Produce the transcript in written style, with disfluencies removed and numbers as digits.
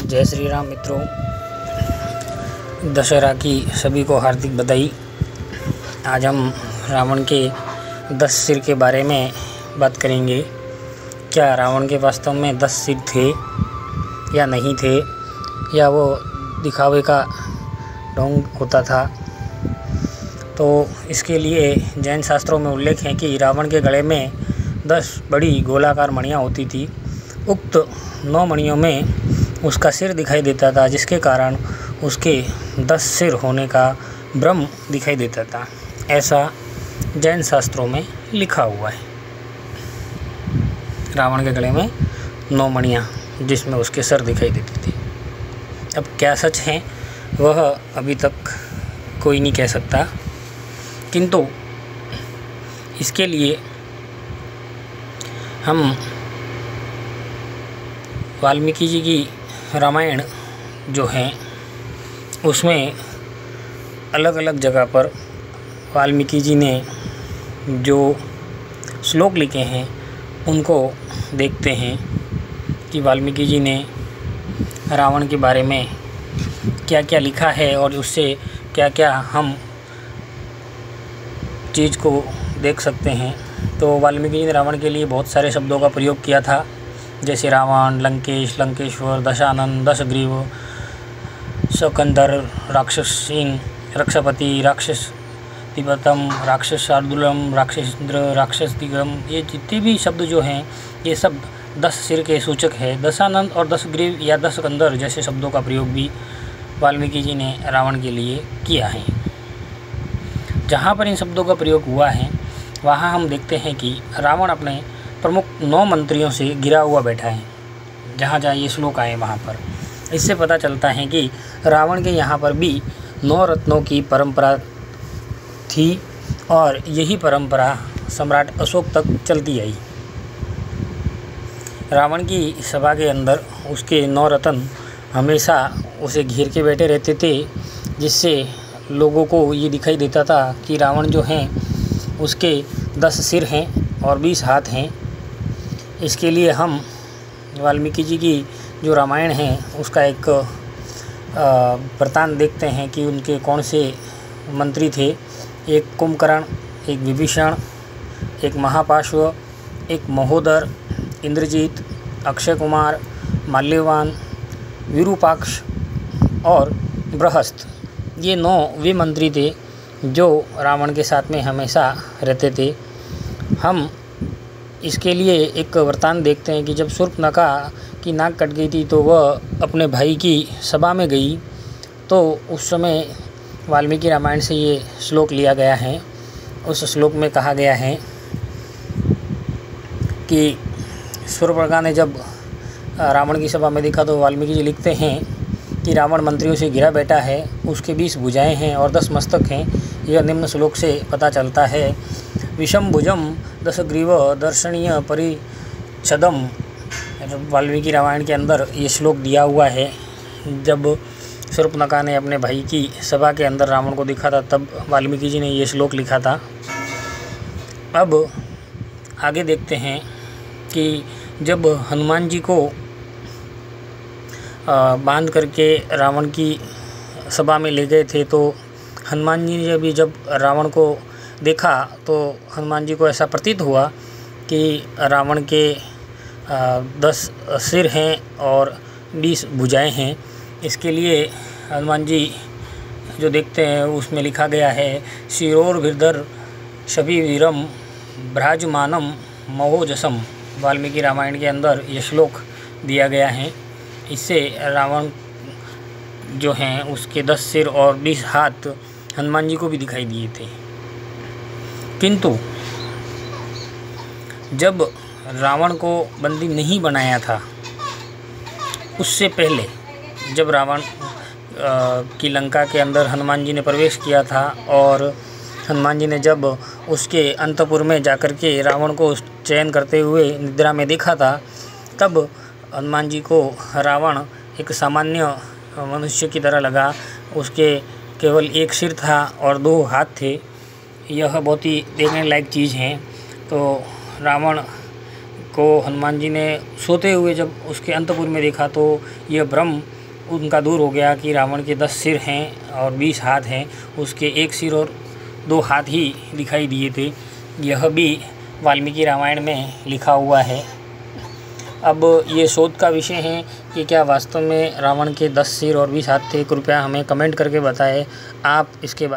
जय श्री राम मित्रों, दशहरा की सभी को हार्दिक बधाई। आज हम रावण के 10 सिर के बारे में बात करेंगे। क्या रावण के वास्तव में 10 सिर थे या नहीं थे, या वो दिखावे का ढोंग होता था। तो इसके लिए जैन शास्त्रों में उल्लेख है कि रावण के गले में 10 बड़ी गोलाकार मणियाँ होती थी। उक्त 9 मणियों में उसका सिर दिखाई देता था, जिसके कारण उसके 10 सिर होने का भ्रम दिखाई देता था। ऐसा जैन शास्त्रों में लिखा हुआ है। रावण के गले में 9 मणियाँ जिसमें उसके सर दिखाई देते थे। अब क्या सच है वह अभी तक कोई नहीं कह सकता, किंतु इसके लिए हम वाल्मीकि जी की रामायण जो है उसमें अलग अलग जगह पर वाल्मीकि जी ने जो श्लोक लिखे हैं उनको देखते हैं कि वाल्मीकि जी ने रावण के बारे में क्या क्या लिखा है और उससे क्या क्या हम चीज़ को देख सकते हैं। तो वाल्मीकि जी ने रावण के लिए बहुत सारे शब्दों का प्रयोग किया था, जैसे रावण, लंकेश, लंकेश्वर, दशानन, दशग्रीव, सकंदर, राक्षस सिंह, रक्षपति, राक्षस तिब्बतम, राक्षस शार्दूलम, राक्षसेंद्र, राक्षस दिगम, ये जितने भी शब्द जो हैं ये सब 10 सिर के सूचक है। दशानंद और दशग्रीव या दशकंदर जैसे शब्दों का प्रयोग भी वाल्मीकि जी ने रावण के लिए किया है। जहाँ पर इन शब्दों का प्रयोग हुआ है वहाँ हम देखते हैं कि रावण अपने प्रमुख 9 मंत्रियों से घिरा हुआ बैठा है। जहाँ जहाँ ये श्लोक आए वहाँ पर इससे पता चलता है कि रावण के यहाँ पर भी 9 रत्नों की परंपरा थी और यही परंपरा सम्राट अशोक तक चलती आई। रावण की सभा के अंदर उसके 9 रत्न हमेशा उसे घेर के बैठे रहते थे, जिससे लोगों को ये दिखाई देता था कि रावण जो हैं उसके 10 सिर हैं और 20 हाथ हैं। इसके लिए हम वाल्मीकि जी की जो रामायण है उसका एक वृत्तांत देखते हैं कि उनके कौन से मंत्री थे। एक कुंभकर्ण, एक विभीषण, एक महापार्श्व, एक महोदर, इंद्रजीत, अक्षय कुमार, माल्यवान, विरूपाक्ष और बृहस्पति। ये 9 वे मंत्री थे जो रावण के साथ में हमेशा रहते थे। हम इसके लिए एक वृत्तांत देखते हैं कि जब शूर्पणखा की नाक कट गई थी तो वह अपने भाई की सभा में गई, तो उस समय वाल्मीकि रामायण से ये श्लोक लिया गया है। उस श्लोक में कहा गया है कि शूर्पणखा ने जब रावण की सभा में देखा तो वाल्मीकि जी लिखते हैं कि रावण मंत्रियों से घिरा बैठा है, उसके 20 भुजाएं हैं और 10 मस्तक हैं। यह निम्न श्लोक से पता चलता है। विषम भुजम दशग्रीव दर्शनीय परिच्छदम। वाल्मीकि रामायण के अंदर ये श्लोक दिया हुआ है। जब शूर्पणखा ने अपने भाई की सभा के अंदर रावण को देखा था तब वाल्मीकि जी ने ये श्लोक लिखा था। अब आगे देखते हैं कि जब हनुमान जी को बांध करके रावण की सभा में ले गए थे, तो हनुमान जी ने भी जब रावण को देखा तो हनुमान जी को ऐसा प्रतीत हुआ कि रावण के 10 सिर हैं और 20 भुजाएं हैं। इसके लिए हनुमान जी जो देखते हैं उसमें लिखा गया है, शिरोर्भिर्धर शबि वीरम भ्राजमानम महोजसम। वाल्मीकि रामायण के अंदर ये श्लोक दिया गया है। इससे रावण जो हैं उसके 10 सिर और 20 हाथ हनुमान जी को भी दिखाई दिए थे। किंतु जब रावण को बंदी नहीं बनाया था उससे पहले, जब रावण की लंका के अंदर हनुमान जी ने प्रवेश किया था और हनुमान जी ने जब उसके अंतपुर में जाकर के रावण को चयन करते हुए निद्रा में देखा था, तब हनुमान जी को रावण एक सामान्य मनुष्य की तरह लगा। उसके केवल 1 सिर था और 2 हाथ थे। यह बहुत ही देखने लायक चीज़ है। तो रावण को हनुमान जी ने सोते हुए जब उसके अंतपुर में देखा तो यह भ्रम उनका दूर हो गया कि रावण के 10 सिर हैं और 20 हाथ हैं, उसके 1 सिर और 2 हाथ ही दिखाई दिए थे। यह भी वाल्मीकि रामायण में लिखा हुआ है। अब ये शोध का विषय है कि क्या वास्तव में रावण के 10 सिर और 20 हाथ थे। कृपया हमें कमेंट करके बताएं आप इसके बारे